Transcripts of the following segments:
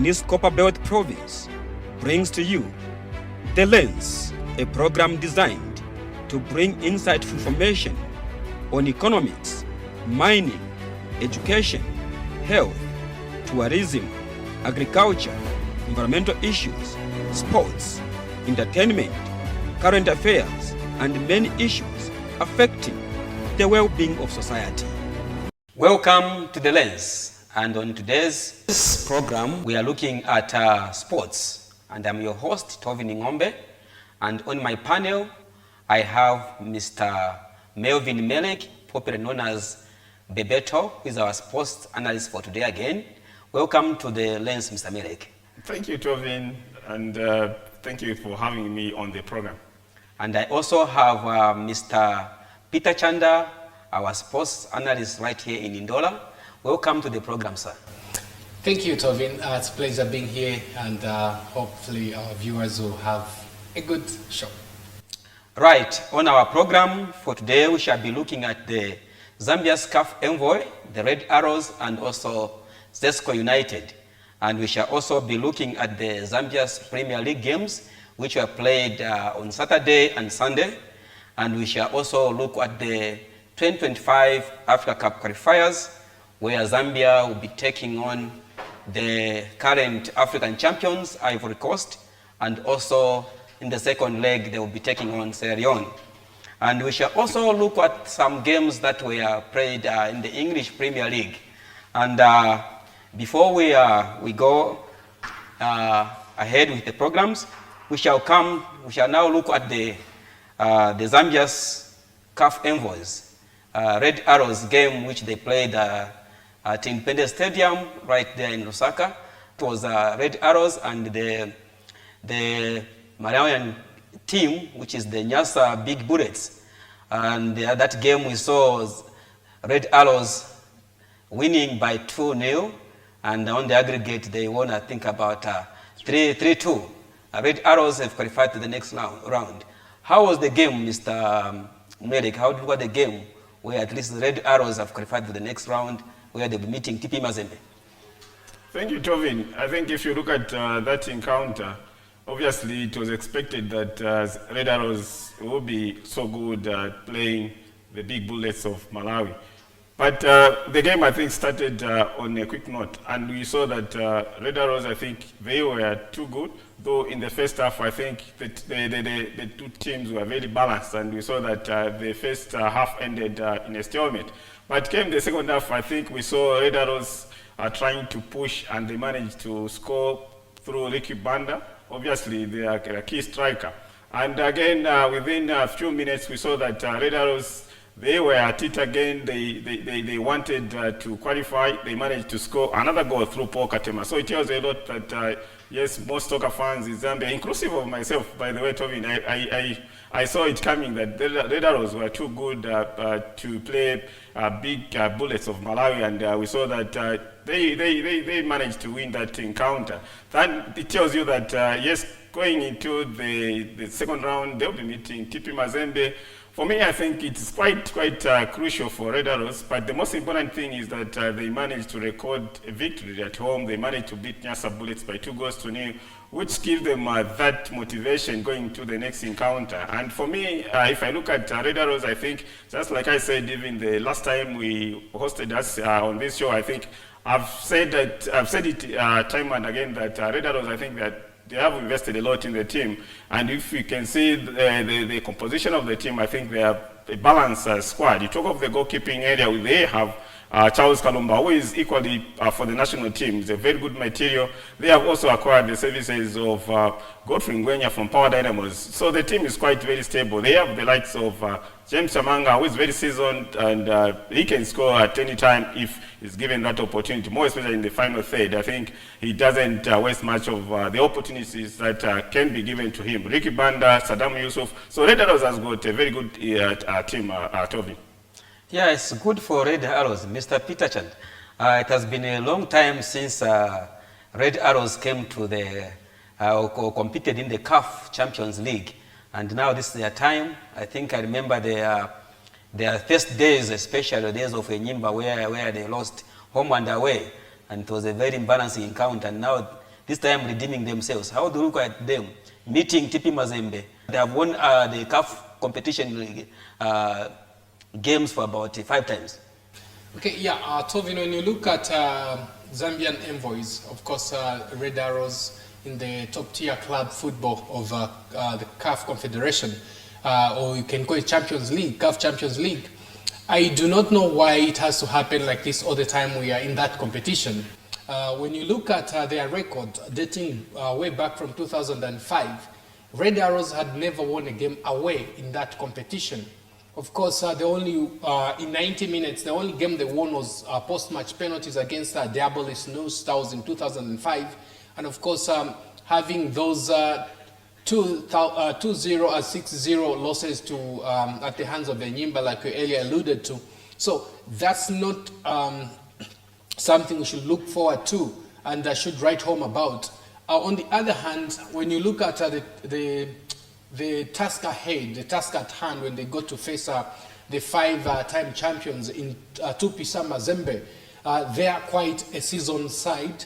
East Copperbelt Province brings to you The Lens, a program designed to bring insightful information on economics, mining, education, health, tourism, agriculture, environmental issues, sports, entertainment, current affairs, and many issues affecting the well-being of society. Welcome to The Lens. And on today's program, we are looking at sports. And I'm your host, Tovin Ngombe. And on my panel, I have Mr. Melvin Melek, popularly known as Bebeto, who is our sports analyst for today again. Welcome to The Lens, Mr. Melek. Thank you, Tovin, and thank you for having me on the program. And I also have Mr. Peter Chanda, our sports analyst right here in Ndola. Welcome to the program, sir. Thank you, Tovin. It's a pleasure being here, and hopefully our viewers will have a good show. Right, on our program for today, we shall be looking at the Zambia's CAF Envoy, the Red Arrows, and also Zesco United. And we shall also be looking at the Zambia's Premier League games, which were played on Saturday and Sunday. And we shall also look at the 2025 Africa Cup qualifiers, where Zambia will be taking on the current African champions, Ivory Coast, and also in the second leg, they will be taking on Sierra Leone. And we shall also look at some games that were played in the English Premier League. And before we go ahead with the programs, we shall now look at the Zambia's CAF Envoys, Red Arrows game, which they played at Independence Stadium right there in Lusaka. It was Red Arrows and the Malawian team, which is the Nyasa Big Bullets. And that game we saw was Red Arrows winning by 2-0, and on the aggregate they won, I think, about 3-2. Red Arrows have qualified to the next round. How was the game, Mr. Melek? How did you watch the game where at least the Red Arrows have qualified to the next round, where they'll be meeting TP Mazembe? Thank you, Tovin. I think if you look at that encounter, obviously it was expected that Red Arrows will be so good at playing the Big Bullets of Malawi. But the game, I think, started on a quick note, and we saw that Red Arrows, I think, they were too good, though in the first half, I think the two teams were very balanced, and we saw that the first half ended in a stalemate. But came the second half, I think we saw Red Arrows trying to push, and they managed to score through Ricky Banda. Obviously, they are a key striker. And again, within a few minutes, we saw that Red Arrows, they were at it again. They wanted to qualify. They managed to score another goal through Paul Katema. So it tells a lot that, yes, most soccer fans in Zambia, inclusive of myself, by the way, Tovin, I saw it coming that the Red Arrows were too good to play Big Bullets of Malawi, and we saw that they managed to win that encounter. That it tells you that, yes, going into the second round, they'll be meeting TP Mazembe. For me, I think it's quite crucial for Red Arrows, but the most important thing is that they managed to record a victory at home. They managed to beat Nyasa Bullets by 2-0, which gives them that motivation going to the next encounter. And for me, if I look at Red Arrows, I think, just like I said, even the last time we hosted us on this show, I think I've said it time and again that Red Arrows, I think that they have invested a lot in the team, and if you can see the composition of the team, I think they are a balanced squad. You talk of the goalkeeping area, they have Charles Kalumba, who is equally for the national team. He's a very good material. They have also acquired the services of Godfrey Ngwenya from Power Dynamos. So the team is quite very stable. They have the likes of James Chamanga, who is very seasoned, and he can score at any time if he's given that opportunity, more especially in the final third. I think he doesn't waste much of the opportunities that can be given to him. Ricky Banda, Saddam Yusuf. So Red Arrows has got a very good team, Toby. Yeah, it's good for Red Arrows, Mr. Peter Chand. It has been a long time since Red Arrows came to the or competed in the CAF Champions League, and now this is their time. I think I remember their first days, especially the days of Enyimba, where they lost home and away, and it was a very embarrassing encounter. And now this time redeeming themselves. How do you look at them meeting TP Mazembe? They have won the CAF competition games for about 5 times. Okay, yeah, Tovin, when you look at Zambian envoys, of course, Red Arrows in the top tier club football of the CAF Confederation, or you can call it Champions League, CAF Champions League. I do not know why it has to happen like this all the time we are in that competition. When you look at their record dating way back from 2005, Red Arrows had never won a game away in that competition. Of course, the only, in 90 minutes, the only game they won was post-match penalties against Diabolis New Stars in 2005. And of course, having those 2-0 and 6-0 losses to, at the hands of the Enyimba, like you earlier alluded to. So that's not something we should look forward to and should write home about. On the other hand, when you look at the task ahead, the task at hand when they go to face the 5-time champions in TP Mazembe, they are quite a seasoned side.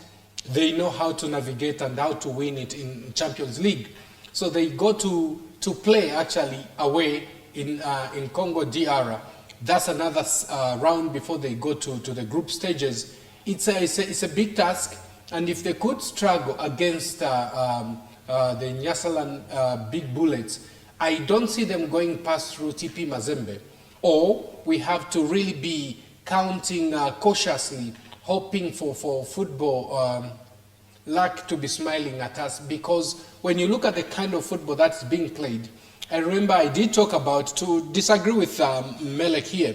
They know how to navigate and how to win it in Champions League. So they go to play actually away in Congo DR. That's another round before they go to the group stages. It's a big task, and if they could struggle against the Nyasaland Big Bullets, I don't see them going past through TP Mazembe. Or we have to really be counting cautiously, hoping for football luck to be smiling at us, because when you look at the kind of football that's being played, I remember I did talk about, to disagree with Melek here,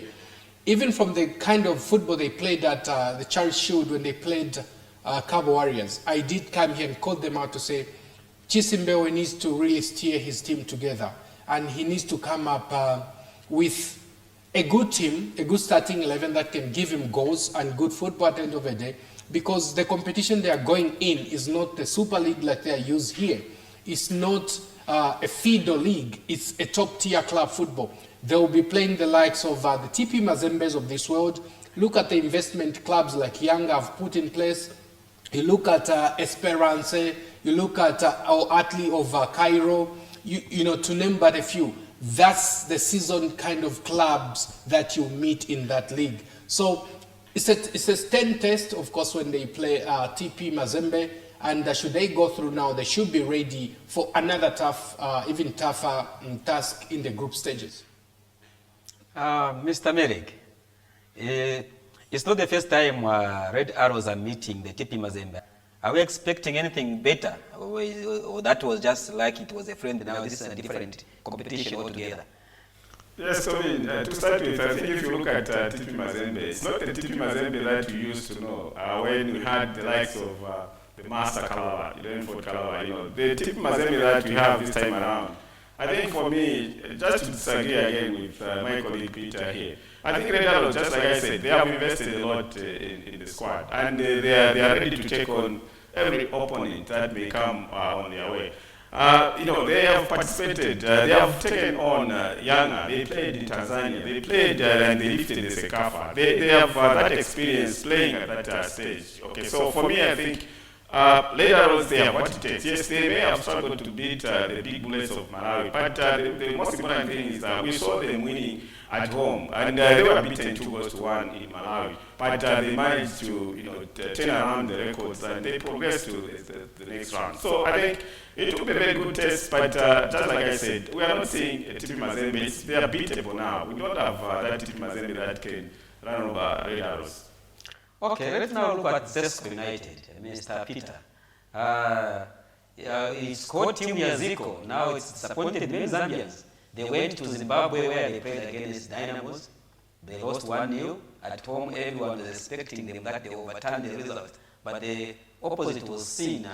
even from the kind of football they played at the Charles Shield when they played Cabo Warriors, I did come here and call them out to say, Chisimbewe needs to really steer his team together, and he needs to come up with a good team, a good starting 11 that can give him goals and good football at the end of the day, because the competition they are going in is not the Super League like they are used here. It's not a feeder league, it's a top tier club football. They will be playing the likes of the TP Mazembes of this world. Look at the investment clubs like Yanga have put in place. You look at Esperance, you look at our Atli of Cairo, you know, to name but a few. That's the season kind of clubs that you meet in that league. So it's a stand test, of course, when they play TP Mazembe, and should they go through now, they should be ready for another tough, even tougher task in the group stages. Mr. Merrick, it's not the first time Red Arrows are meeting the TP Mazembe. Are we expecting anything better? Or that was just like it was a friend, now this is a different competition altogether? Yes, so to start with, I think if you look at TP Mazembe, it's not the TP Mazembe that you used to know when we had the likes of the Master Kalawa, 11-foot Kalawa, you know. The TP Mazembe that we have this time around, I think for me, just to disagree again with my colleague Peter here, I think Red Arrows, just like I said, they have invested a lot in the squad, and they are ready to take on every opponent that may come on their way. You know, they have participated, they have taken on Yanga, they played in Tanzania, they played and they lifted the Sekafa. They have that experience playing at that stage. Okay, so for me, I think Red Arrows, they have what it takes. Yes, they may have struggled to beat the Big Bullets of Malawi, but the most important thing is that we saw them winning at home, and they were beaten 2-1 in Malawi. But they managed to, you know, turn around the records, and they progressed to the next round. So I think it will be a very good test, but just like I said, we are not seeing a TP Mazembe. They are beatable now. We don't have that TP Mazembe that can run over Red Arrows. Okay, let's now look at Zesco United, Mr. Peter. It's called Team Yaziko. Now it's disappointed many Zambians. They went to Zimbabwe where they played against Dynamos. They lost 1-0. At home, everyone was expecting them that they overturned the result. But the opposite was seen.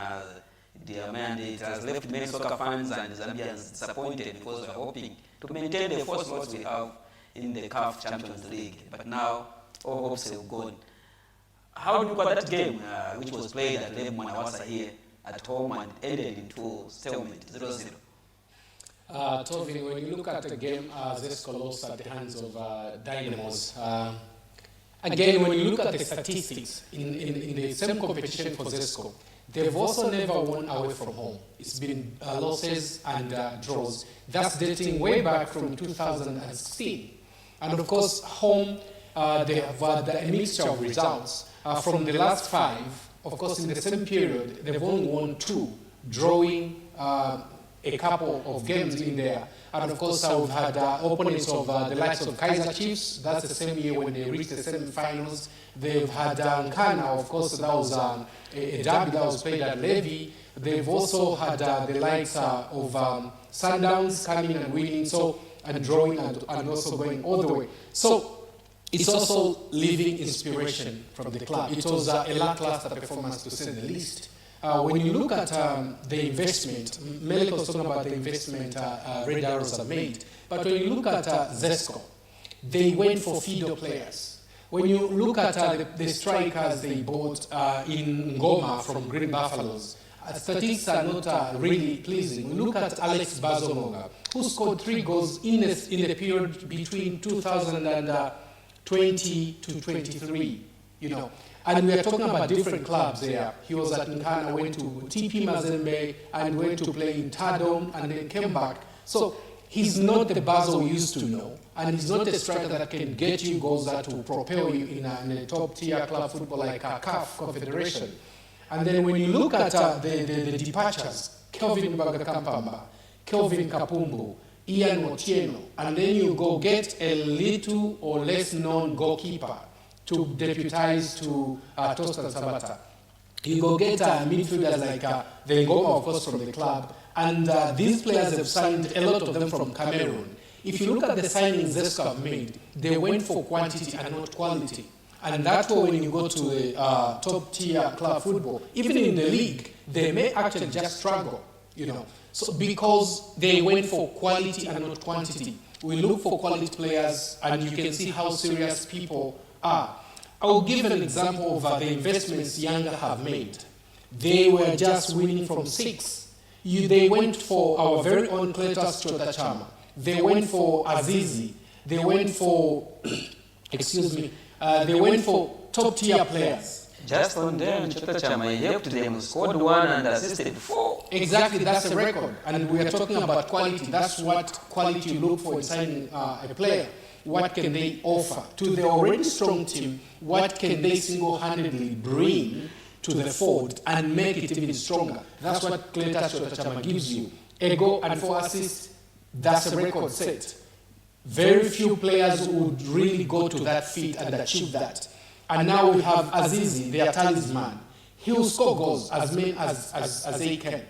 It has left many soccer fans and Zambians disappointed because we are hoping to maintain the first slots we have in the CAF Champions League. But now, all hopes have gone. How do you look at that game, which was played at Lem Mwanawasa here at home and ended into stalemate 0-0? Tovin, when you look at the game, Zesco lost at the hands of Dynamos. Again, when you look at the statistics in the same competition for Zesco, they've also never won away from home. It's been losses and draws. That's dating way back from 2016. And of course, home, they have had a mixture of results. From the last 5, of course, in the same period, they've only won 2, drawing a couple of games in there. And of course, we've had opponents of the likes of Kaiser Chiefs. That's the same year when they reached the semi-finals. They've had Nkana, of course, that was a derby that was played at Levy. They've also had the likes of Sundowns coming and winning, and drawing and also going all the way. So it's also leaving inspiration from the club. It was a lackluster performance, to say the least. When you look at the investment, Melik was talking about the investment Red Arrows have made, but when you look at Zesco, they went for feeder players. When you look at the strikers they bought in Ngoma from Green Buffaloes, statistics are not really pleasing. We look at Alex Bazomoga, who scored 3 goals in the period between 2020 to 23, And we are talking about different clubs there. He was at Nkana, went to TP Mazembe, and went to play in Tadom, and then came back. So he's not the Bazo we used to know, and he's not a striker that can get you goals that will propel you in a top-tier club football like a CAF Confederation. And then when you look at the departures, Kelvin Bagakampamba, Kelvin Kapumbu, Ian Otieno, and then you go get a little or less known goalkeeper to deputize to Tostan Sabata. You go get midfielders like the Ngoma, of course, from the club. And these players have signed, a lot of them from Cameroon. If you look at the signings Zesco have made, they went for quantity and not quality. And that's why when you go to the top-tier club football, even in the league, they may actually just struggle, So because they went for quality and not quantity. We look for quality players, and you can see how serious people are. I will give an example of the investments Yanga have made. They were just winning from 6. They went for our very own Cletus Chotachama. They went for Azizi. They went for, they went for top-tier players. Just on them, Chotachama helped them, scored 1 and assisted 4. Exactly, that's a record. And we are talking about quality. That's what quality you look for in signing a player. What can they offer to the already strong team? What can they single-handedly bring to the fold and make it even stronger? That's what Cletus Chotachama gives you. A goal and 4 assists, that's a record set. Very few players would really go to that feat and achieve that. And now we have Azizi, their talisman. He will score goals as many as they can.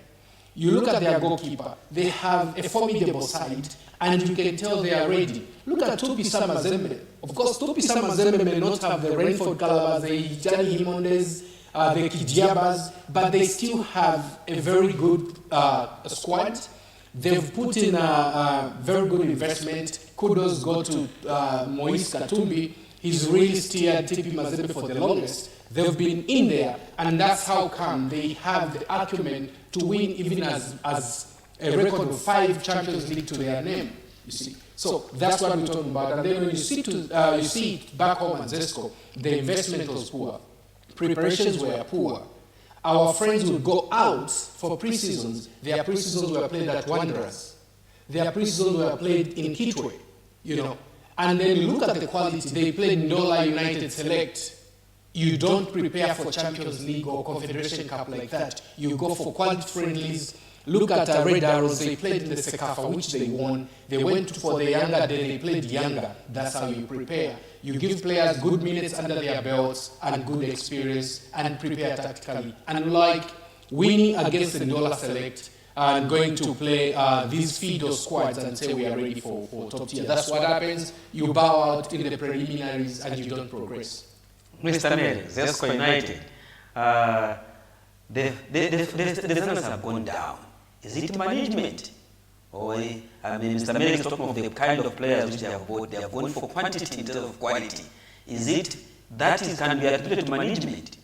You look at their goalkeeper, they have a formidable side, and you can tell they are ready. Look at Tupisa Mazembe. Of course, Tupisa Mazembe may not have the Rainford Calabas, the Gianni Himondes, the Kidiabas, but they still have a very good squad. They've put in a very good investment. Kudos go to Moise Katumbi. He's really steered TP Mazembe for the longest. They've been in there, and that's how come they have the acumen to win even as a record of 5 Champions League to their name, you see. So that's what we're talking about. And then when you see it back home at Zesco, the investment was poor. Preparations were poor. Our friends would go out for pre-seasons. Their pre-seasons were played at Wanderers. Their pre-seasons were played in Kitwe, And then you look at the quality. They played Ndola United Select. You don't prepare for Champions League or Confederation Cup like that. You go for quality friendlies. Look at Red Arrows. They played in the Sekafa, which they won. They went for the Yanga, then they played Yanga. That's how you prepare. You give players good minutes under their belts and good experience and prepare tactically. Unlike winning against the Ndola Select and going to play these feeder squads and say we are ready for top tier. That's what happens. You bow out in the preliminaries and you don't progress. Mr. Melik, Zesco United, the results have gone down. Is it management? Or, Mr. Melik is talking of the kind of players which they have bought. They have gone for quantity instead of quality. Is it that can be attributed to management?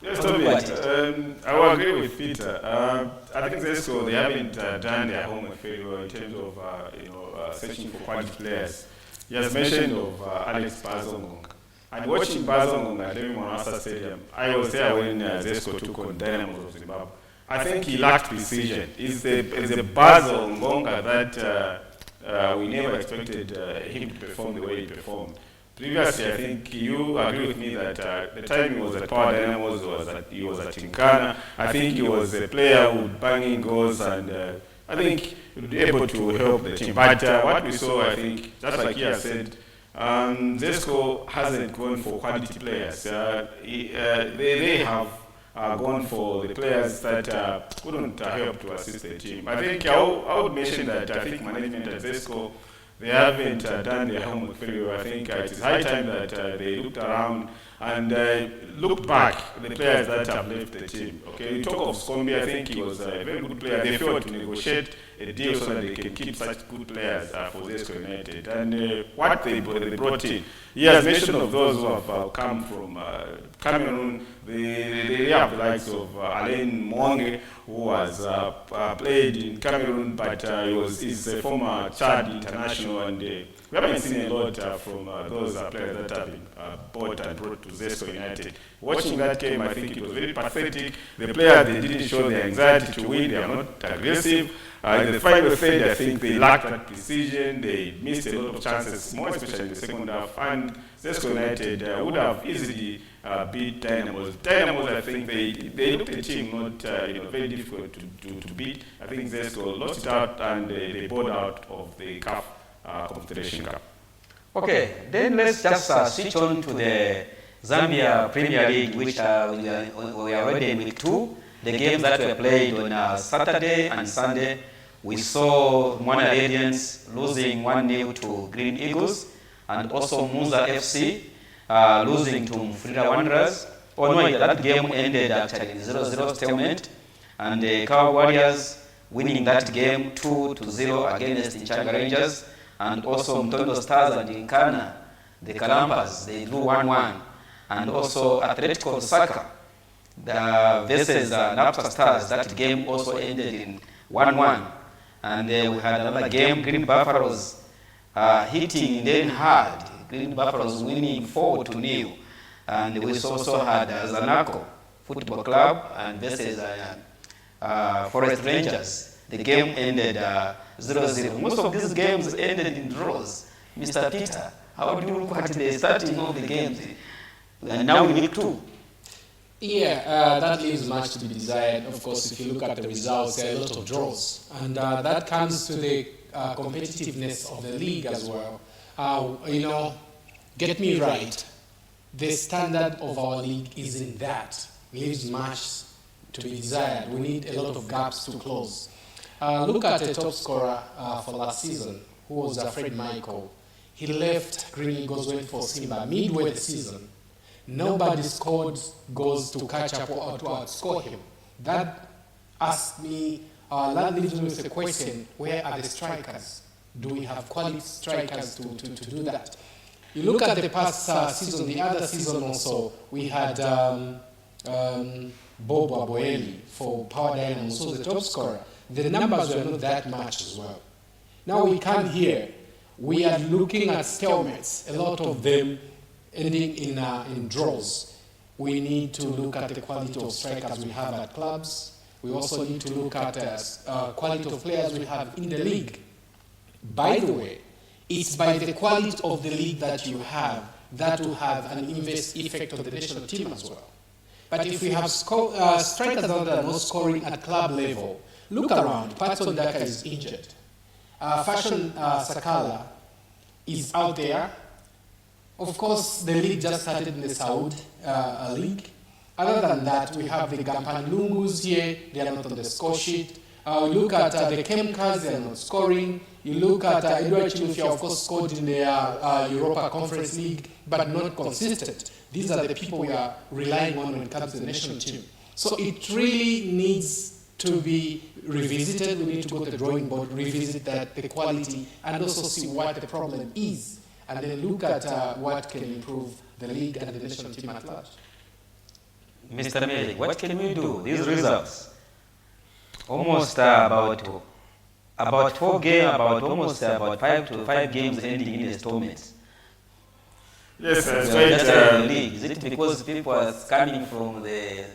Yes, Toby, I will agree with Peter. I think Zesco, they haven't done their homework very well in terms of searching for quality players. He has mentioned of Alex Bazomoga. And watching Bazongo at Monasa Stadium, I was there when Zesco took on Dynamos of Zimbabwe. I think he lacked precision. It's the Bazongonga that we never expected him to perform the way he performed. Previously, I think you agree with me that the time he was at Power Dynamos he was at Tinkana. I think he was a player who would bang in goals, and I think he would be able to help the team. But what we saw, I think, just like he has said, Zesco hasn't gone for quality players. They have gone for the players that couldn't help to assist the team. I think I would mention that I think management at Zesco, they haven't done their homework very well. I think it is high time that they looked around and looked back at the players that have left the team. Okay, we talk of Scombi. I think he was a very good player. They failed to negotiate a deal so that they can keep such good players for Zesco United. And what they brought in, he has mentioned of those who have come from Cameroon. They have the likes of Alain Monge, who has played in Cameroon, but he's a former Chad international, and we haven't seen a lot from those players that have been bought and brought to Zesco United. Watching that game, I think it was very pathetic. The players, they didn't show the anxiety to win. They are not aggressive. In the final third, I think they lacked that precision. They missed a lot of chances, more especially in the second half. And Zesco United would have easily beat Dynamos. Dynamos, I think they looked at the team not very difficult to beat. I think Zesco lost it out and they bowed out of the CAF Confederation Cup. Okay, then let's just switch on to the Zambia Premier League, which we are already in week 2. The games that were played on Saturday and Sunday, we saw Mwana Radiants losing 1-0 to Green Eagles, and also Muza FC losing to Mfulira Wanderers. Oh no, that game ended actually in 0-0 stalemate, and the Kawa Warriors winning that game 2-0 against Nchanga Rangers, and also Mtondo Stars and Nkana, the Kalampas, they drew 1-1, and also Atletico Lusaka versus Napsa Stars, that game also ended in 1-1. And we had another game, Green Buffaloes hitting Den hard. Green Buffaloes winning 4-0. And we also had Zanaco Football Club and versus Forest Rangers. The game ended 0-0. Most of these games ended in draws. Mr. Peter, how do you look at the starting of the games? And now we need 2. Yeah, that leaves much to be desired. Of course, if you look at the results, there are a lot of draws. And that comes to the competitiveness of the league as well. Get me right, the standard of our league isn't that. Leaves much to be desired. We need a lot of gaps to close. Look at the top scorer for last season, who was Fred Michael. He left Green Eagles, went for Simba midway the season. Nobody scored goals to catch up or to outscore him. That leaves me with the question, where are the strikers? Do we have quality strikers to do that? You look at the past season, the other season also, we had Bob Aboeli for Power Dynamos, also the top scorer. The numbers were not that much as well. Now we come here, we are looking at stalemates, a lot of them ending in draws. We need to look at the quality of strikers we have at clubs. We also need to look at quality of players we have in the league. By the way, it's by the quality of the league that you have that will have an inverse effect on the national team as well. But if we have strikers that are not scoring at club level, look around. Patson Daka is injured. Fashion Sakala is out there. Of course, the league just started in the Saudi league. Other than that, we have the Gampanlungus here. They are not on the score sheet. We look at the Chemicals, they are not scoring. You look at Edward Chilufya, of course, scored in the Europa Conference League, but not consistent. These are the people we are relying on when it comes to the national team. So it really needs to be revisited. We need to go to the drawing board, revisit that, the quality, and also see what the problem is. And then look at what can improve the league and the national team at large. Mr. Meli, what can we do? These results, almost about 5 to 5 games ending in installments. Well, What can we do? These results, almost about 4 games, about almost 5 games ending in installments. What can we do? These results, almost about 4 games, about 5 games ending in installments. Yes, that's We are right. just in the league. Is it because people are coming from the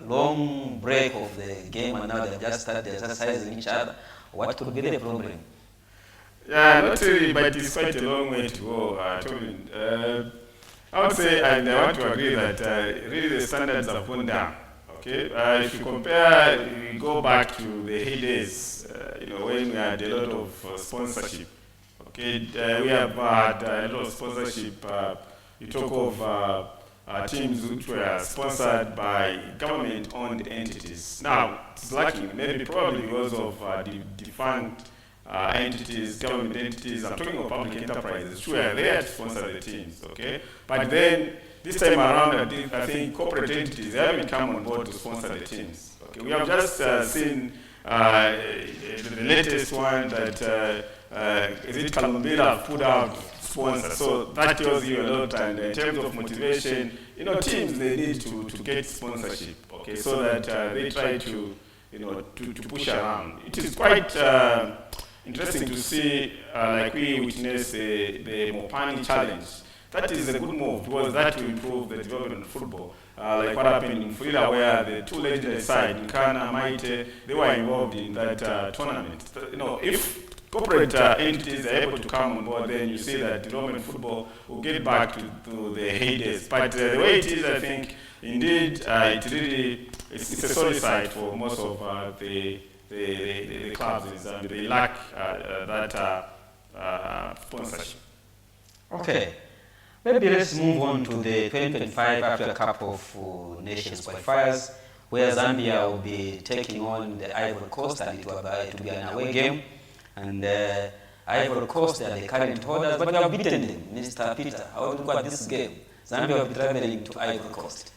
long break of the game and now they've just started exercising each other? What could be the problem? Yeah, not really, but it's quite a long way to go, Tobin. I would say, and I want to agree that really the standards have gone down. Okay, if you compare, you go back to the heydays, when we had a lot of sponsorship. Okay, we have had a lot of sponsorship. You talk of teams which were sponsored by government-owned entities. Now, it's lacking, maybe probably because of the defunct entities, government entities. I'm talking of public enterprises. Sure, they had to sponsor the teams, okay? But then, this time around, I think corporate entities, they haven't come on board to sponsor the teams. Okay, we have just seen the latest one that is it Kalumbila put out sponsor. So that tells you a lot. And in terms of motivation, teams, they need to get sponsorship, okay, so that they try to push around. It is quite interesting to see, like we witnessed the Mopani challenge. That is a good move because that will improve the development of football. Like what happened in Frida, where the two legendary sides, Nkana, Maite, they were involved in that tournament. If corporate entities are able to come on board, then you see that development football will get back to the heydays. But the way it is, I think, indeed, it's a solid side for most of the clubs in Zambia. They lack that sponsorship. Okay. Maybe let's move on to the 2025 Africa Cup of Nations qualifiers, where Zambia will be taking on the Ivory Coast, and it will be an away game. And Ivory Coast are the current holders, but we have beaten them. Mr. Peter, how do you look at this game? Zambia will be traveling to Ivory Coast.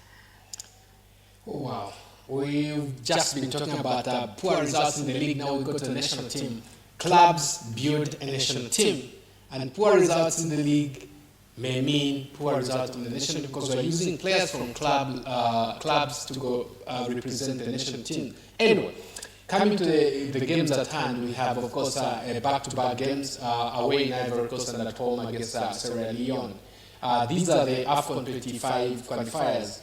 Oh, wow. We've just been talking about poor results in the league. Now we go to the national team. Clubs build a national team, and poor results in the league may mean poor results in the national team because we're using players from clubs to go represent the national team. Anyway, coming to the games at hand, we have, of course, back-to-back games away in Ivory Coast and at home against Sierra Leone. These are the AFCON 25 qualifiers.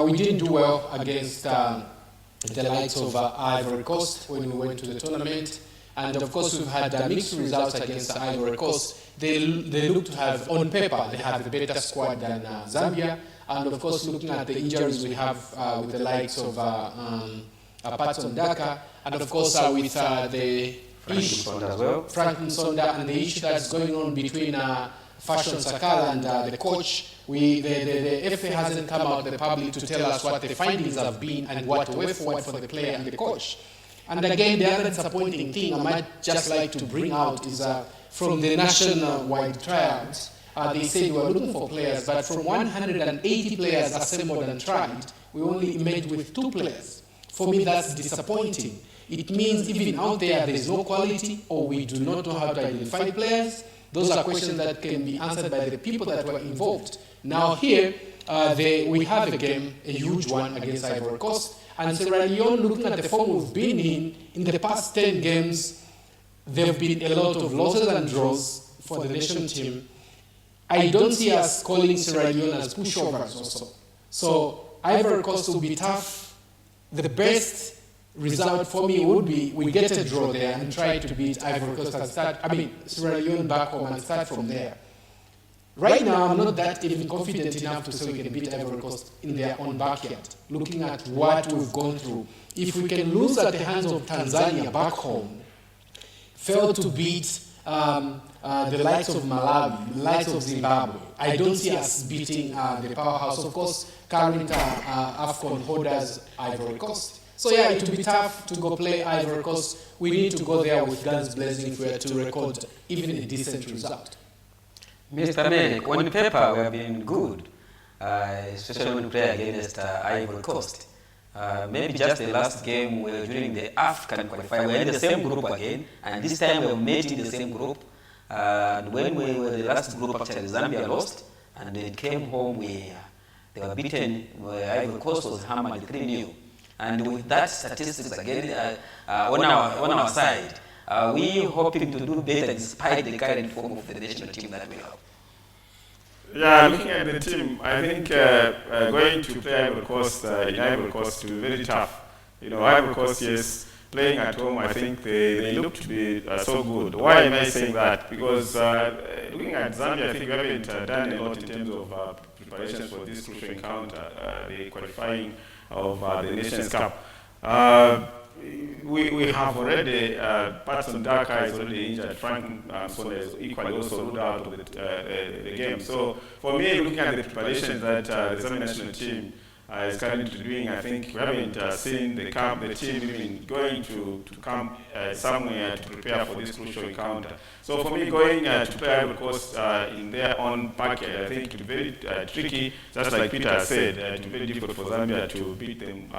We didn't do well against the likes of Ivory Coast when we went to the tournament. And of course, we've had mixed results against Ivory Coast. They look to have, on paper, they have a better squad than Zambia. And of course, looking at the injuries we have with the likes of Patson Daka, and of course with the Franklin Sonda, and the issue that's going on between Fashion Sakala and the coach. The FA hasn't come out to the public to tell us what the findings have been and what way forward for the player and the coach. And again, the other disappointing thing I might just like to bring out is from the national-wide tryouts, they said we were looking for players, but from 180 players assembled and tried, we only emerged with 2 players. For me, that's disappointing. It means even out there's no quality, or we do not know how to identify players. Those are questions that can be answered by the people that were involved. Now here, we have a game, a huge one against Ivory Coast, and Sierra Leone, looking at the form we've been in the past 10 games, there have been a lot of losses and draws for the national team. I don't see us calling Sierra Leone as pushovers also. So Ivory Coast will be tough. The best result for me would be we get a draw there and try to beat Ivory Coast and Sierra Leone back home and start from there. Right now, I'm not that even confident enough to say we can beat Ivory Coast in their own backyard, looking at what we've gone through. If we can lose at the hands of Tanzania back home, fail to beat the likes of Malawi, the likes of Zimbabwe, I don't see us beating the powerhouse, of course, current AFCON holders, Ivory Coast. So yeah, it will be tough to go play Ivory Coast. We need to go there with guns blazing if we are to record even a decent result. Mr. Melek, on paper we have been good, especially when we play against Ivory Coast. Maybe just the last game during the African qualifier, we were in the same group again, and this time we were met in the same group. And when we were the last group, actually Zambia lost, and they came home, they were beaten, Ivory Coast was hammered 3-0. And with that statistics again on our side, we hoping to do better despite the current form of the national team that we have. Yeah, looking at the team, I think going to play Ivory Coast in Ivory Coast will be very tough. You know, Ivory Coast, yes, playing at home, I think they look to be so good. Why am I saying that? Because looking at Zambia, I think we haven't done a lot in terms of preparations for this crucial encounter, the qualifying of the Nations Cup. We have already, Patson Daka is already injured, Frank Sona is equally also ruled out of the game. So for me, looking at the preparations that the Zambia national team is currently doing, I think we haven't seen the team even going to come somewhere to prepare for this crucial encounter. So for me, going to play Ivory Coast in their own packet, I think it will be very tricky, just like Peter said, it will be very difficult for Zambia to beat them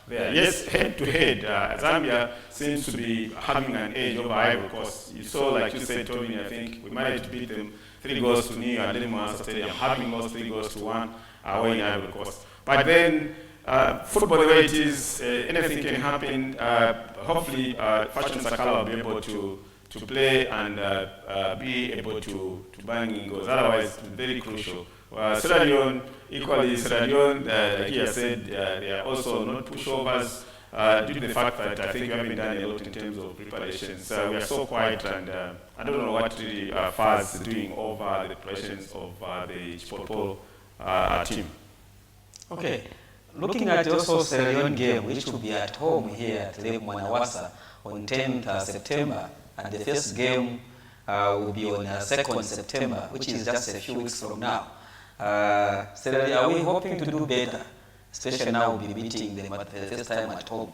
there. Yes, head to head, Zambia seems to be having an edge over Ivory Coast. You saw, like you said, Tony, I think we managed to beat them 3-0 at Lenny Stadium, having lost 3-1 away in Ivory Coast. But then, football the way it is, anything can happen. Hopefully, Fashion Sakala will be able to play and be able to bang in goals. Otherwise, it's very crucial. Sierra Leone, equally Sierra Leone, like he has said, they are also not pushovers due to the fact that I think we haven't done a lot in terms of preparations. We are so quiet, and I don't know what really FAS is doing over the preparations of the Chipolopolo team. Okay, looking at also Sierra Leone game, which will be at home here at Lake Mwanawasa on 10th September, and the first game will be on 2nd September, which is just a few weeks from now. Sierra Leone, are we hoping to do better, especially now we'll be meeting them at the first time at home?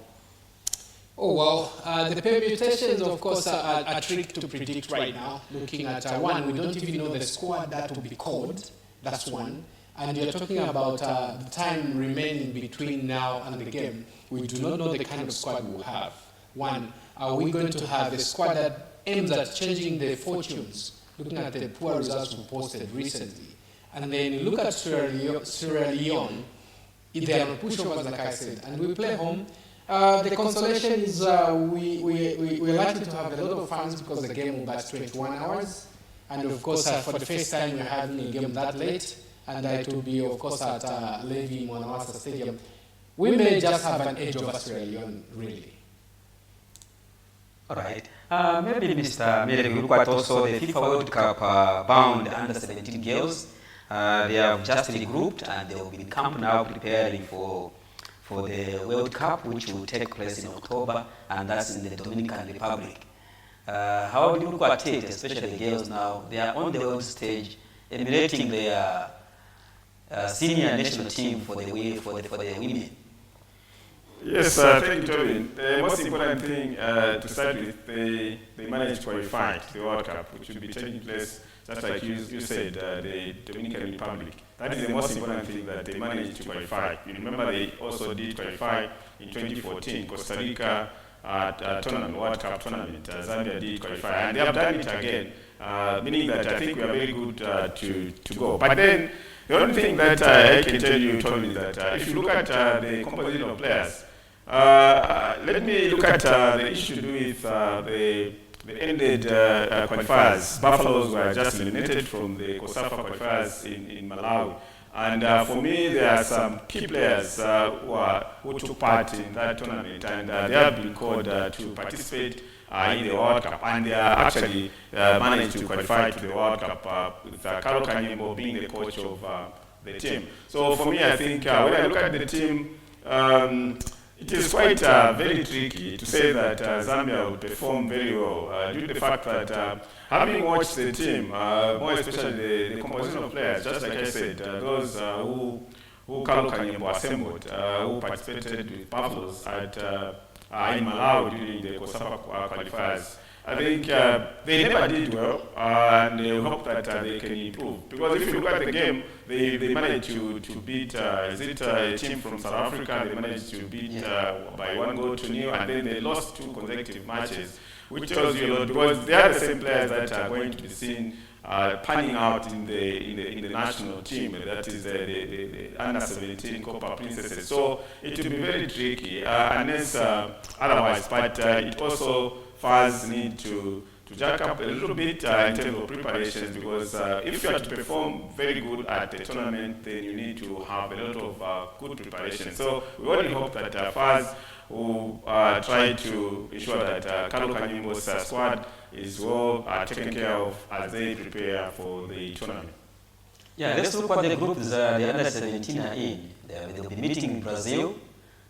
Oh, well, the permutations, of course, are tricky to predict right now. Looking at one, we don't even know the squad that will be called. That's one. And you're talking about the time remaining between now and the game. We do not know the kind of squad we'll have. One, are we going to have a squad that aims at changing the fortunes, looking at the poor results we posted recently? And then you look at Sierra Leone, they are not pushovers, like I said, and we play home. The consolation is we're likely to have a lot of fans because the game will last 21 hours. And of course, for the first time, we're having a game that late. And it will be, of course, at Levi Mwanawasa Stadium. We may just have an edge over Sierra Leone, really. All right. Maybe, Mr. Mere, we look at also the FIFA World Cup bound under-17 girls. They have just regrouped, and they will be in camp now preparing for the World Cup, which will take place in October, and that's in the Dominican Republic. How do you look at it, especially the girls now? They are on the world stage, emulating their senior national team for the women. Yes, thank you, Tobin. The most important thing to start with, they managed to qualify to the World Cup, which will be taking place, just like you said, the Dominican Republic. That is the most important thing, that they managed to qualify. You remember they also did qualify in 2014, Costa Rica tournament, World Cup tournament. Zambia did qualify, and they have done it again, meaning that I think we are very good to go. But then, the only thing that I can tell you, Tony, is that if you look at the composition of players, let me look at the issue to do with the ended qualifiers. Buffaloes were just eliminated from the COSAFA qualifiers in Malawi. And for me, there are some key players who took part in that tournament, and they have been called to participate in the World Cup, and they are actually managed to qualify to the World Cup with Carlo Kanyembo being the coach of the team. So for me, I think when I look at the team, it is quite very tricky to say that Zambia will perform very well due to the fact that having watched the team, more especially the composition of players, just like I said, those who Carlo Kanyembo assembled, who participated with Buffaloes at in Malawi during the COSAFA qualifiers. I think they never did well, and we hope that they can improve. Because if you look at the game, they managed to beat, is it a team from South Africa? They managed to beat by 1-0, and then they lost 2 consecutive matches, which tells you a lot, because they are the same players that are going to be seen panning out in the national team, that is the under-17 Copa Princesses. So it will be very tricky unless otherwise. But it also FAS need to jack up a little bit in terms of preparations, because if you are to perform very good at the tournament, then you need to have a lot of good preparation. So we only hope that FAS will try to ensure that Carlo Kanyimbo's squad is well taken care of as they prepare for the tournament. Yeah, let's look at the groups the under-17 are in. They'll be meeting Brazil,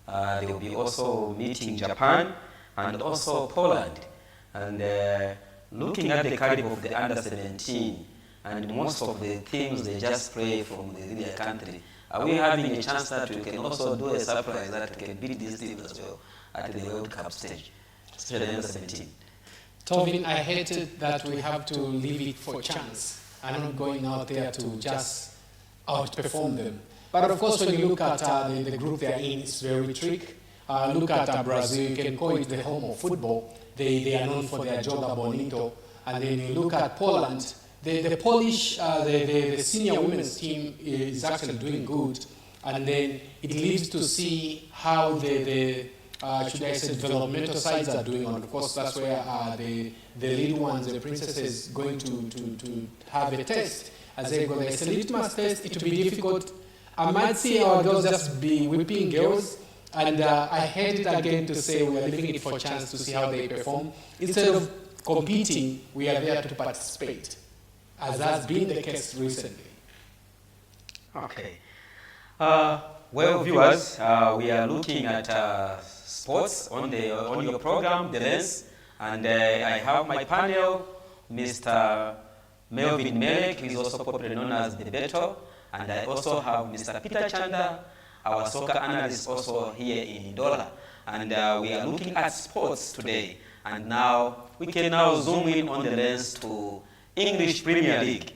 they will be also meeting Japan, and also Poland. And looking at the caliber of the under-17, and most of the teams they just play from their country, are we having a chance that we can also do a surprise that we can beat these teams as well at the World Cup stage, especially the under-17? Tovin, I hated that we have to leave it for chance. I'm not going out there to just outperform them. But of course, when you look at the group they're in, it's very tricky. Look at Brazil, you can call it the home of football. They are known for their joga bonito. And then you look at Poland, the Polish, the senior women's team is actually doing good. And then it leaves to see how should I say, developmental sides are doing. And of course, that's where the little ones, the princesses, going to have a test. As they go there, it's a litmus test. It will be difficult. I might see our girls just be whipping girls. And I hate it again to say we are leaving it for chance to see how they perform. Instead of competing, we are there to participate, as has been the case recently. Okay. Well, viewers, we are looking at sports on your program, The Lens, and I have my panel, Mr. Melvin Melek, who is also popularly known as the Beto, and I also have Mr. Peter Chanda, our soccer analyst, also here in Ndola. And we are looking at sports today, and now we can now zoom in on The Lens to English Premier League.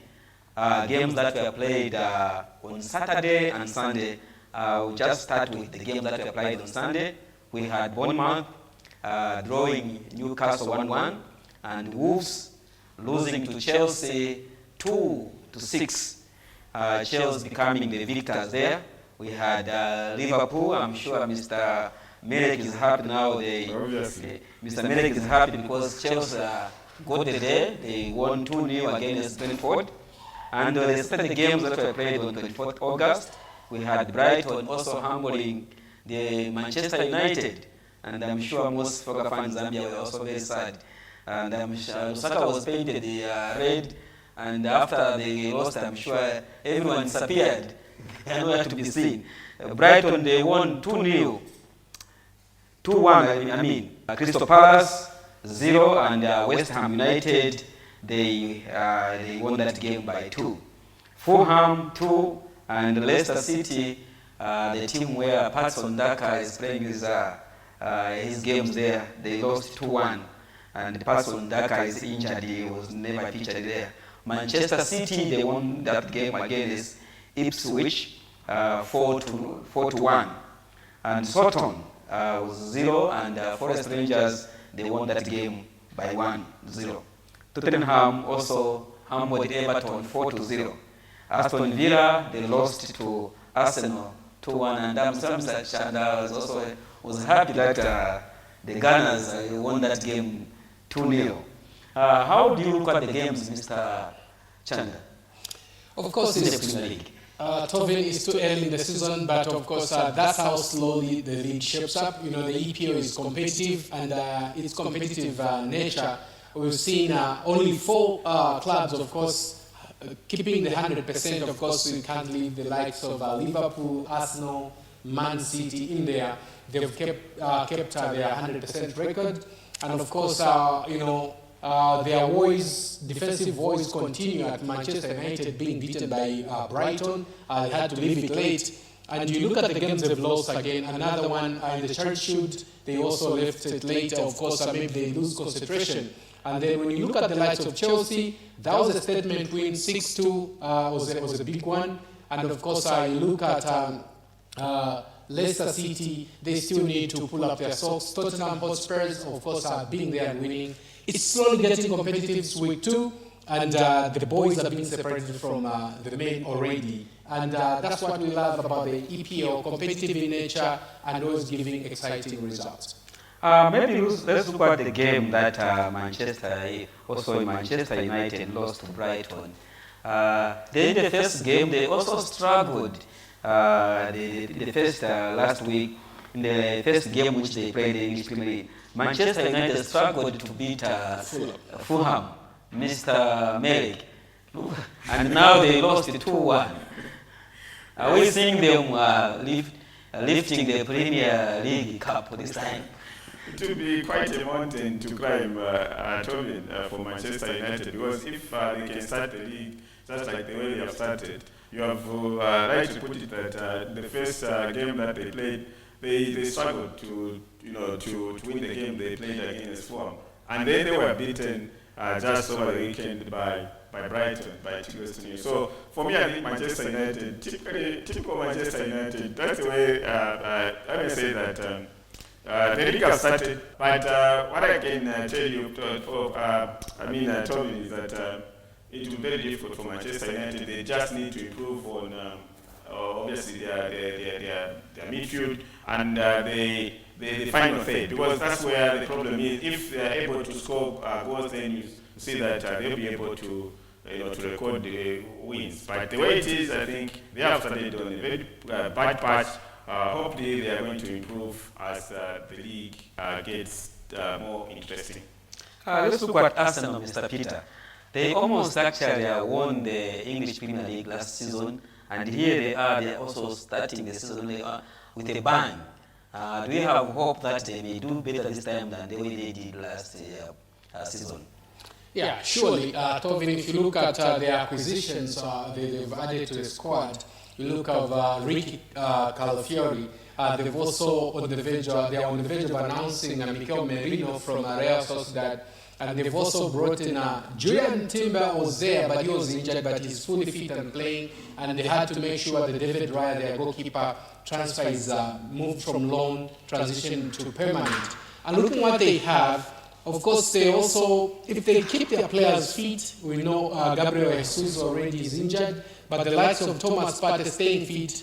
Games that were played on Saturday and Sunday. We'll just start with the games that were played on Sunday. We had Bournemouth drawing Newcastle 1-1, and Wolves losing to Chelsea 2-6. Chelsea becoming the victors there. We had Liverpool. I'm sure Mr. Melek is happy now. Mr. Melek is happy because Chelsea got the day. They won 2-0 against Brentford. And the rest of the games that were played on 24th August, we had Brighton also humbling the Manchester United. And I'm sure most soccer fans in Zambia were also very sad. And I'm sure Lusaka was painted the red. And after they lost, I'm sure everyone disappeared. They are nowhere to be seen. Brighton, they won 2-0. 2-1, Crystal Palace, 0, and West Ham United, they won that game by 2. Fulham, 2, and Leicester City, the team where Patson Daka is playing his games there, they lost 2-1. And Patson Daka is injured, he was never featured there. Manchester City, they won that game against Ipswich, 4-1. And Soton was 0, and Forest Rangers, they won that game by 1-0. Tottenham also humbled Everton 4-0. Aston Villa, they lost to Arsenal 2-1, and Mr. Chanda was happy that the Gunners won that game 2-0. How do you look at the games, Mr. Chanda? Of course, in the it's Premier League. Tovin, is too early in the season, but of course that's how slowly the league shapes up. You know, the EPO is competitive, and its competitive nature. We've seen only 4 clubs, of course, keeping the 100%. Of course, we can't leave the likes of Liverpool, Arsenal, Man City in there. They've kept their 100% record, and of course, their defensive woes continue at Manchester United being beaten by Brighton. They had to leave it late. And you look at the games they've lost again. Another one in the Church Shield, they also left it later. Of course, maybe they lose concentration. And then when you look at the likes of Chelsea, that was a statement win. 6-2 was a big one. And of course, you look at Leicester City, they still need to pull up their socks. Tottenham Hotspurs, of course, are being there and winning. It's slowly getting competitive week 2, and the boys are being separated from the men already. And that's what we love about the EPL, competitive in nature and always giving exciting results. Maybe let's look at the game that Manchester United lost to Brighton. In the first game, they also struggled. The first last week, in the first game which they played in English Premier League, Manchester United struggled to beat Fulham, Mr. Merrick. And now they lost 2-1. Are we seeing them lifting the Premier League Cup this time? It will be quite a mountain to climb, Tobin, for Manchester United, because if they can start the league just like the way they have started, you have right to put it that the first game that they played, they struggled to win the game they played against Fulham, and then they were beaten just over the weekend by Brighton, by 2-0. So for me, I think Manchester United, typical Manchester United, that's the way I may say that the league has started. But what I can tell you, Tobin, is that it will be very difficult for Manchester United. They just need to improve on obviously their midfield and the final third, because that's where the problem is. If they are able to score goals, then you see that they'll be able to record the wins. But the way it is, I think they have started on a very bad patch. Hopefully, they are going to improve as the league gets more interesting. Let's look at Arsenal, Mr. Peter. They almost actually won the English Premier League last season, and here they are also starting the season with a bang. Do you have hope that they may do better this time than the way they did last season? Yeah, surely. Tovin, if you look at the acquisitions they've added to the squad, you look at Ricky Calafiori, they've also on the verge of announcing Mikel Merino from Real Sociedad. And they've also brought in Julian Timber was there, but he was injured, but he's fully fit and playing. And they had to make sure that David Raya, their goalkeeper, transfer is moved from loan, transition to permanent. And looking what they have, of course, they also, if they keep their players fit, we know Gabriel Jesus already is injured, but the likes of Thomas Partey staying fit,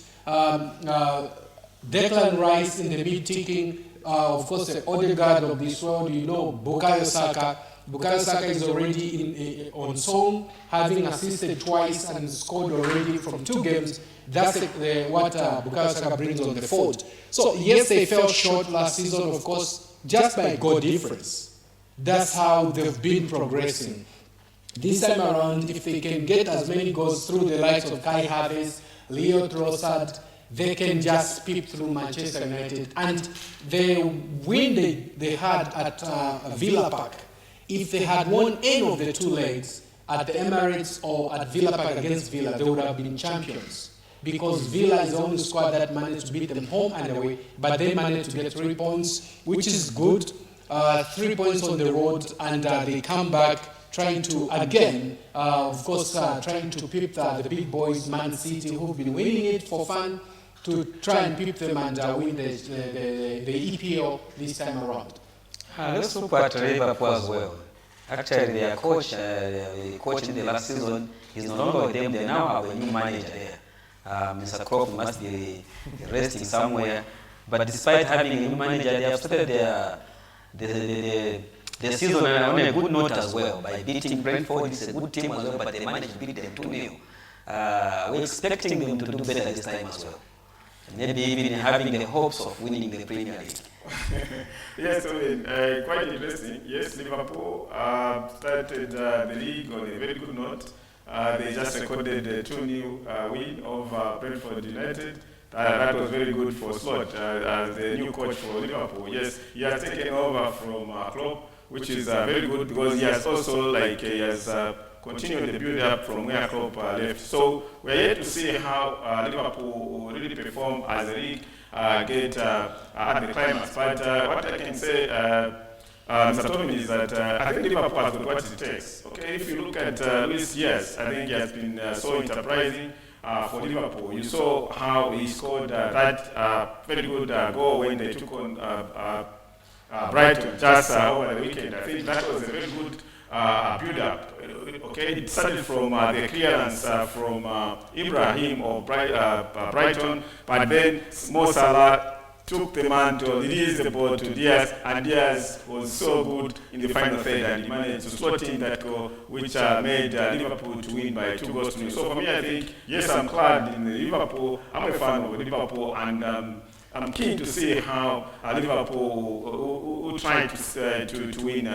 Declan Rice in the mid-ticking, of course, the Odegaard of this world, Bukayo Saka. Bukayo Saka is already on song, having assisted twice and scored already from 2 games. That's what Bukayo Saka brings on the field. So, yes, they fell short last season, of course, just by goal difference. That's how they've been progressing. This time around, if they can get as many goals through the likes of Kai Havertz, Leo Trossard, they can just peep through Manchester United. And the win they had at Villa Park, if they had won any of the 2 legs at the Emirates or at Villa Park against Villa, they would have been champions. Because Villa is the only squad that managed to beat them home and away, but they managed to get 3 points, which is good. 3 points on the road, and they come back trying to, again, of course, trying to peep the big boys, Man City, who've been winning it for fun, to try and peep them and win the EPL this time around. Let's look at Liverpool as well. Actually, their coach, the coach in the last season, is no longer with them. They now have a new manager there. Mr. Klopp must be resting somewhere. But despite having a new manager, they have started the season on a good note as well by beating Brentford. It's a good team as well, but they managed to beat them 2-0. We're expecting them to do better this time as well. Maybe even having the hopes of winning the Premier League. Yes, quite interesting. Yes, Liverpool started the league on a very good note. They just recorded a 2-0 win over Brentford United. That was very good for Slot as the new coach for Liverpool. Yes, he has taken over from Klopp, which is very good because he has also continued the build-up from where Klopp left. So we're yet to see how Liverpool will really perform as a league, get at the climax. But what I can say, Mr. Tommy, is that I think Liverpool has got what it takes. Okay, if you look at Luis Diaz, I think he has been so enterprising for Liverpool. You saw how he scored that very good goal when they took on Brighton just over the weekend. I think that was a very good build-up. Okay, it started from the clearance from Ibrahim of Brighton, but then Mo Salah took the mantle, released the ball to Diaz, and Diaz was so good in the final third, and he managed to slot in that goal, which made Liverpool to win by 2-0. So for me, I think, yes, I'm glad in Liverpool. I'm a fan of Liverpool, and I'm keen to see how Liverpool will try to win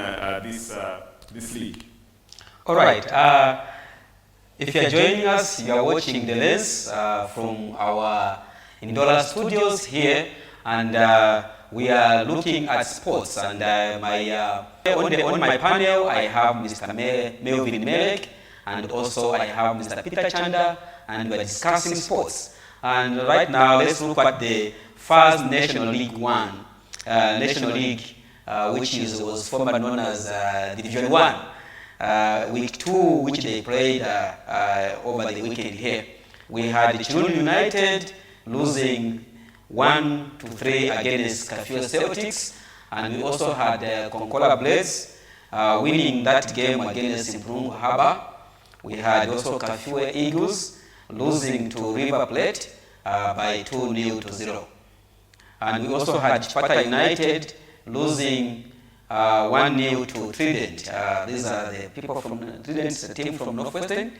this league. All right. If you are joining us, you are watching The Lens from our Indora studios here, and we are looking at sports. And on my panel, I have Mr. Melvin Melek, and also I have Mr. Peter Chanda, and we are discussing sports. And right now, let's look at the first National League One, National League, which was formerly known as Division 1. Week 2, which they played over the weekend here. We had Chirun United losing 1-3 against Kafue Celtics, and we also had Konkola Blades winning that game against Mpungu Harbour. We had also Kafue Eagles losing to River Plate by 2-0. And we also had Chipata United losing 1-0 to Trident. These are the people from Trident, the team from Northwestern.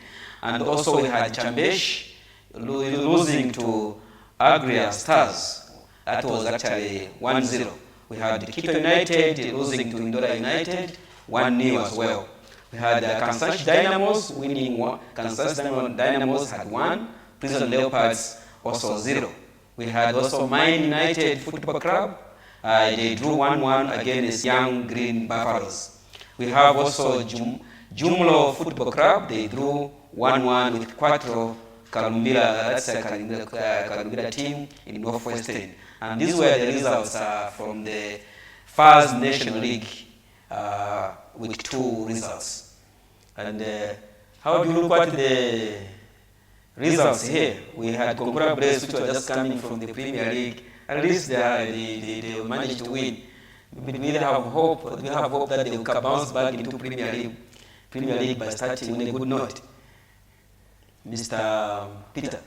And also we had Chambesh losing to Agria Stars. That was actually 1-0. We had Quito United losing to Indora United, 1-0 as well. We had Kansashi Dynamos winning one. Kansashi Dynamos had 1. Prison Leopards also 0. We had also Mine United Football Club. They drew 1-1 against Young Green Buffaloes. We have also Jumlo Football Club. They drew 1-1 with Quattro Kalumbira. That's a Kalumbira team in Northwestern. And these were the results from the first National League Week 2 results. And how do you look at the results here? We had Konkola Blades, which were just coming from the Premier League. At least they managed to win. We have hope. We have hope that they will bounce back into Premier League by starting on a good note. Mr. Peter.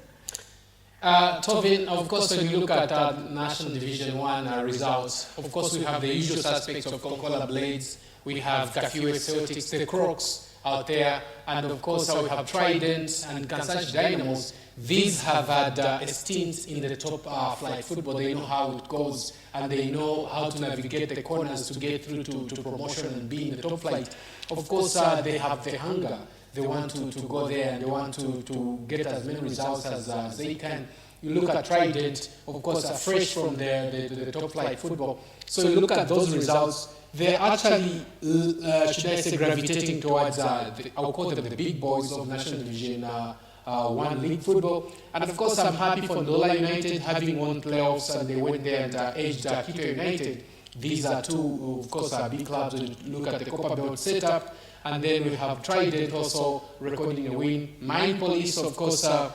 Tovin, of course, when you look at National Division 1 results, of course, we have the usual suspects of Konkola Blades. We have Kafue Celtics, the Crocs out there, and of course, we have Trident and Kansashi Dynamos. These have had a stint in the top flight football. They know how it goes, and they know how to navigate the corners to get through to promotion and be in the top flight. Of course, they have the hunger. They want to go there, and they want to get as many results as they can. You look at Trident, of course, fresh from the top flight football. So you look at those results, they're actually, should I say, gravitating towards, I'll call them the big boys of National Division 1 League football. And of course, I'm happy for Ndola United having won playoffs, and they went there and edged Quito United. These are two, of course, big clubs. Look at the Copper Belt setup. And then we have Trident also recording a win. Mine Police, of course, sorry,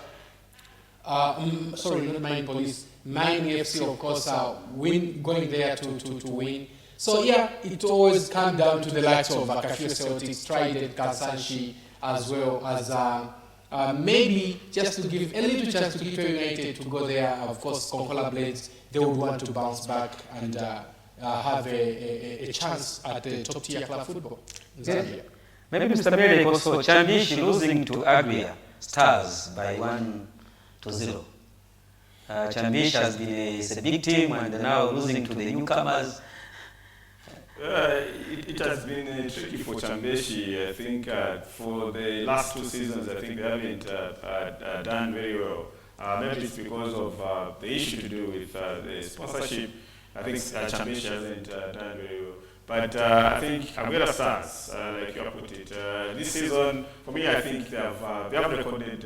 not Mine Police, Mine FC, of course, going there to win. So yeah, it always comes down to the likes of Kafue Celtics, Trident, Kansashi, as well as maybe just to give a little chance to Quito United to go there. Of course, Konkola Blades, they would want to bounce back and have a chance at the top tier club football in Zambia. Maybe Mr. Melek also, Chambish losing to Agria Stars by 1-0. Chambish has been a big team, and now losing to the newcomers. It has been tricky for Chambeshi. I think for the last 2 seasons, I think they haven't done very well. Maybe it's because of the issue to do with the sponsorship. I think Chambeshi hasn't done very well. But I think Aguera Stars, like you put it, this season, for me, I think they have recorded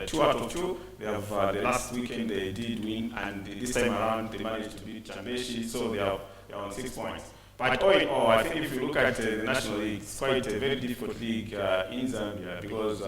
2 out of 2. They have the last weekend they did win, and this time around they managed to beat Chambeshi, so they are on 6 points. But all in all, I think if you look at the National League, it's quite a very difficult league in Zambia, because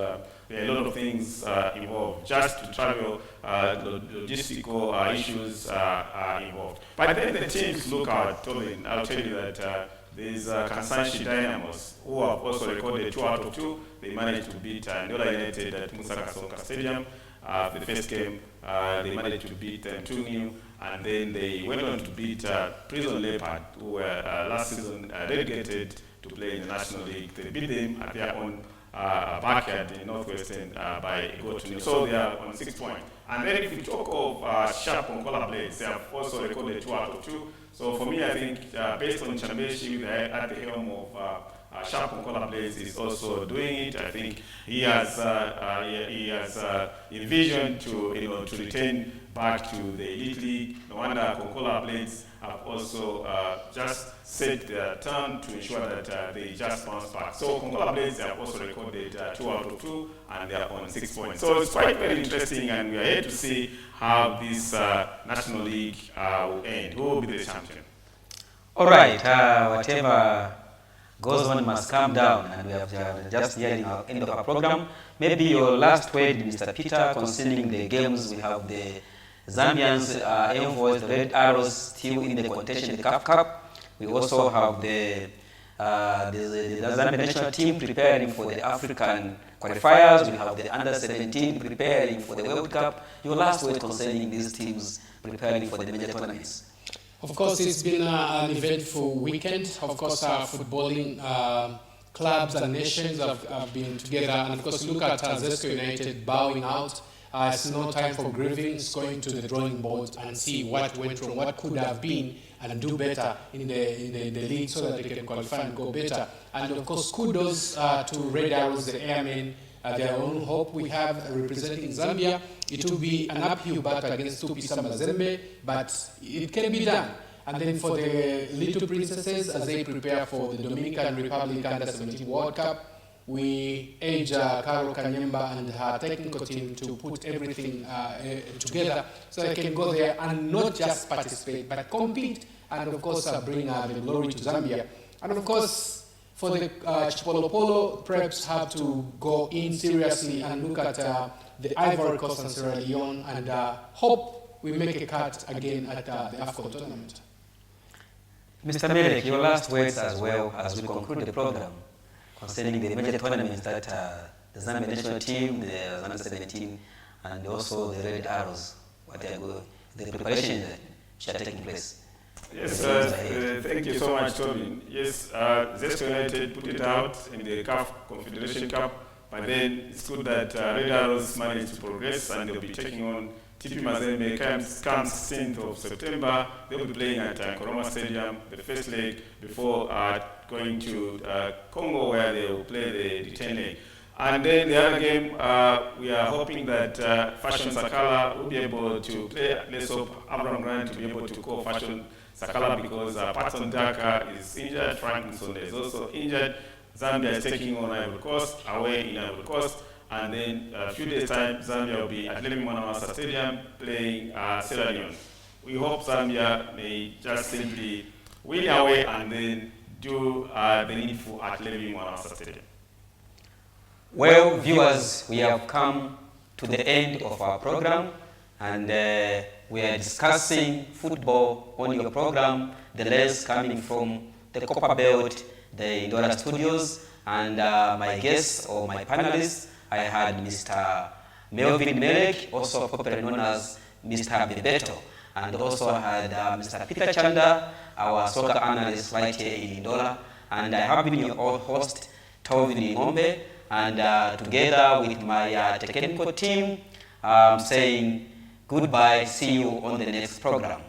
there are a lot of things involved. Just to travel, logistical issues are involved. But then the teams look out, Tobin. I'll tell you that there's Kansashi Dynamos, who have also recorded 2 out of 2. They managed to beat Ndola United at Musa Kasonga Stadium. The first game, they managed to beat them 2-0. and then they went on to beat Prison Leopard, who were last season relegated to play in the National League. They beat them at their own backyard in Northwestern by a goal to nil. So they are on 6 points. And then if we talk of Sharp Konkola Blades, they have also recorded 2 out of 2. So for me, I think based on Chambeshi at the helm of Sharp Konkola Blades is also doing it. I think he has envisioned to return back to the Elite League. No wonder Konkola Blades have also just set their turn to ensure that they just bounce back. So Konkola Blades have also recorded 2 out of 2, and they are on 6 points. So it's quite very interesting, and we are here to see how this National League will end. Who will be the champion? All right, whatever goes on must calm down, and we have just nearing our end of our program. Maybe your last word, Mr. Peter, concerning the games. We have the Zambians Envoys, the Red Arrows, still in the contention in the CAF Cup. We also have the Zambian national team preparing for the African qualifiers. We have the under-17 preparing for the World Cup. Your last word concerning these teams preparing for the major tournaments. Of course, it's been an eventful weekend. Of course, our footballing clubs and nations have been together. And of course, look at Zesco United bowing out. It's no time for grieving. It's going to the drawing board and see what went wrong, what could have been, and do better in the league so that they can qualify and go better. And of course, kudos to Red Arrows, the Airmen, their own hope we have representing Zambia. It will be an uphill battle against Tupisa Mazembe, but it can be done. And then for the Little Princesses, as they prepare for the Dominican Republic Under-17 World Cup, we urge Carol Kanyemba and her technical team to put everything together so they can go there and not just participate, but compete and, of course, bring the glory to Zambia. And, of course, for the Chipolopolo, preps have to go in seriously and look at the Ivory Coast and Sierra Leone and hope we make a cut again at the AFCON tournament. Mr. Melek, your last words as well as we conclude the program concerning the major tournaments that the Zambian national team, the Under-17, and also the Red Arrows, what they are going, the preparations that are taking place. Yes, thank you so much, Tobin. Yes, Zesco United put it out in the CAF Confederation Cup, but then it's good that Red Arrows managed to progress, and they'll be taking on TP Mazembe comes 16th of September. They'll be playing at Koroma Stadium, the first leg, before going to Congo, where they will play the return leg. And then the other game, we are hoping that Fashion Sakala will be able to play. Let's hope Abraham Grant to be able to call Fashion Sakala because Patson Daka is injured, Franklin Sonde is also injured. Zambia is taking on Ivory Coast, away in Ivory Coast. And then a few days' time, Zambia will be at Lemi Mwanawasa Stadium playing Sierra Leone. We hope Zambia may just simply win away and then do the needful at Lemi Mwanawasa Stadium. Well, viewers, we have come to the end of our program, and we are discussing football on your program, the lens coming from the Copper Belt, the Indora Studios, and my guests or my panelists. I had Mr. Melvin Melek, also popularly known as Mr. Bebeto, and also had Mr. Peter Chanda, our soccer analyst right here in Indora, and I have been your host, Tovini Ngombe, and together with my technical team, saying goodbye, see you on the next program.